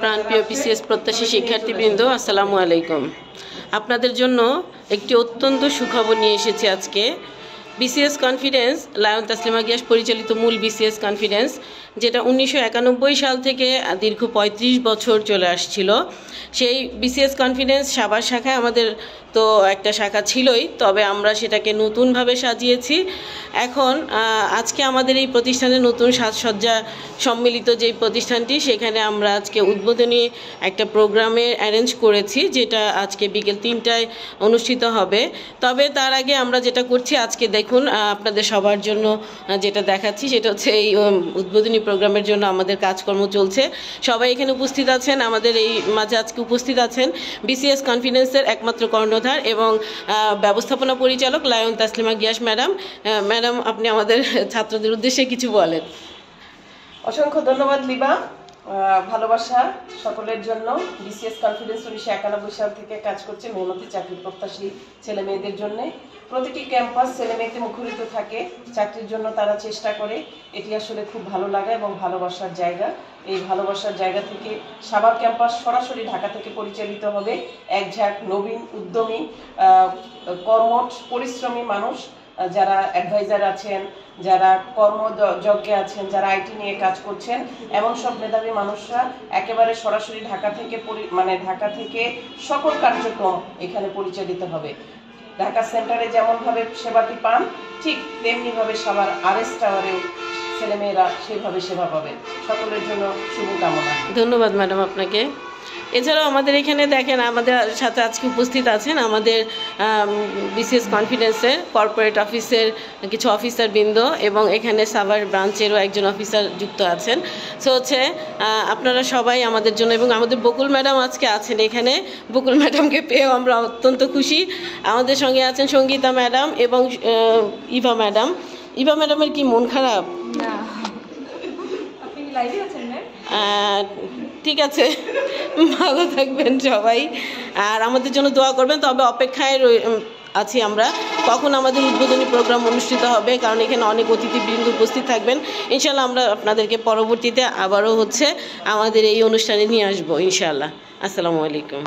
প্রাণপ্রিয় বিসিএস প্রত্যাশী শিক্ষার্থীবৃন্দ, আসসালামু আলাইকুম। আপনাদের জন্য একটি অত্যন্ত সুখবর নিয়ে এসেছি আজকে। BCS conference, Lion Taslima Gias পরিচালিত মূল বিসিএস কনফারেন্স, যেটা 1991 সাল থেকে দীর্ঘ 35 বছর চলে আসছিল, সেই বিসিএস কনফারেন্স সাভার শাখায় আমাদের তো একটা শাখা ছিলই, তবে আমরা সেটাকে নতুনভাবে সাজিয়েছি। এখন আজকে আমাদের এই প্রতিষ্ঠানের নতুন সাজসজ্জা সম্মিলিত যে প্রতিষ্ঠানটি, সেখানে আমরা আজকে উদ্বোধনী একটা প্রোগ্রামের অ্যারেঞ্জ করেছি, যেটা আজকে বিকেল 3টায় অনুষ্ঠিত হবে। তবে তার আগে আমরা যেটা করছি, আজকে দেখুন আপনাদের সবার জন্য যেটা দেখাচ্ছি, সেটা হচ্ছে এই উদ্বোধনী প্রোগ্রামের জন্য আমাদের কাজকর্ম চলছে। সবাই এখানে উপস্থিত আছেন। আমাদের এই মাঝে আজকে উপস্থিত আছেন বিসিএস কনফারেন্সের একমাত্র কর্ণধার এবং ব্যবস্থাপনা পরিচালক Lion Taslima Gias madam. Madam, আপনি আমাদের ছাত্রদের উদ্দেশ্যে কিছু বলেন। অসংখ্য ধন্যবাদ লিবা। ভালোবাসা সকলের জন্য। বিসিএস কনফারেন্স 1991 সাল থেকে কাজ করছে মেহনতি চাকরি প্রত্যাশী ছেলে মেয়েদের জন্য। প্রতিটি ক্যাম্পাস ছেলে মেয়েতে মুখরিত থাকে, চাকরির জন্য তারা চেষ্টা করে। এটি আসলে খুব ভালো লাগা এবং ভালোবাসার জায়গা। এই ভালোবাসার জায়গা থেকে সাভার ক্যাম্পাস সরাসরি ঢাকা থেকে পরিচালিত হবে এক ঝাঁক নবীন উদ্যমী কর্মঠ পরিশ্রমী মানুষ, যারা অ্যাডভাইজার আছেন, যারা কর্মযজ্ঞে আছেন, যারা আইটি নিয়ে কাজ করছেন, এমন সব মেধাবী মানুষরা একেবারে সরাসরি ঢাকা থেকে সকল কার্যক্রম এখানে পরিচালিত হবে। ঢাকা সেন্টারে যেমনভাবে সেবাটি পান, ঠিক তেমনিভাবে সবার আরএস টাওয়ারেও ছেলেমেয়েরা সেভাবে সেবা পাবেন। সকলের জন্য শুভকামনা। ধন্যবাদ ম্যাডাম আপনাকে। এছাড়াও আমাদের এখানে দেখেন, আমাদের সাথে আজকে উপস্থিত আছেন আমাদের বিসিএস কনফারেন্সের কর্পোরেট অফিসের কিছু অফিসারবৃন্দ এবং এখানে সাভার ব্রাঞ্চেরও একজন অফিসার যুক্ত আছেন। সো হচ্ছে আপনারা সবাই আমাদের জন্য, এবং আমাদের বকুল ম্যাডাম আজকে আছেন এখানে। বকুল ম্যাডামকে পেয়েও আমরা অত্যন্ত খুশি। আমাদের সঙ্গে আছেন সঙ্গীতা ম্যাডাম এবং ইভা ম্যাডাম। ইভা ম্যাডামের কি মন খারাপ? ঠিক আছে, ভালো থাকবেন সবাই, আর আমাদের জন্য দোয়া করবেন। তবে অপেক্ষায় আছি আমরা কখন আমাদের উদ্বোধনী প্রোগ্রাম অনুষ্ঠিত হবে, কারণ এখানে অনেক অতিথিবৃন্দ উপস্থিত থাকবেন। ইনশাল্লাহ আমরা আপনাদেরকে পরবর্তীতে আবারও আমাদের এই অনুষ্ঠানে নিয়ে আসবো ইনশাল্লাহ। আসসালামু আলাইকুম।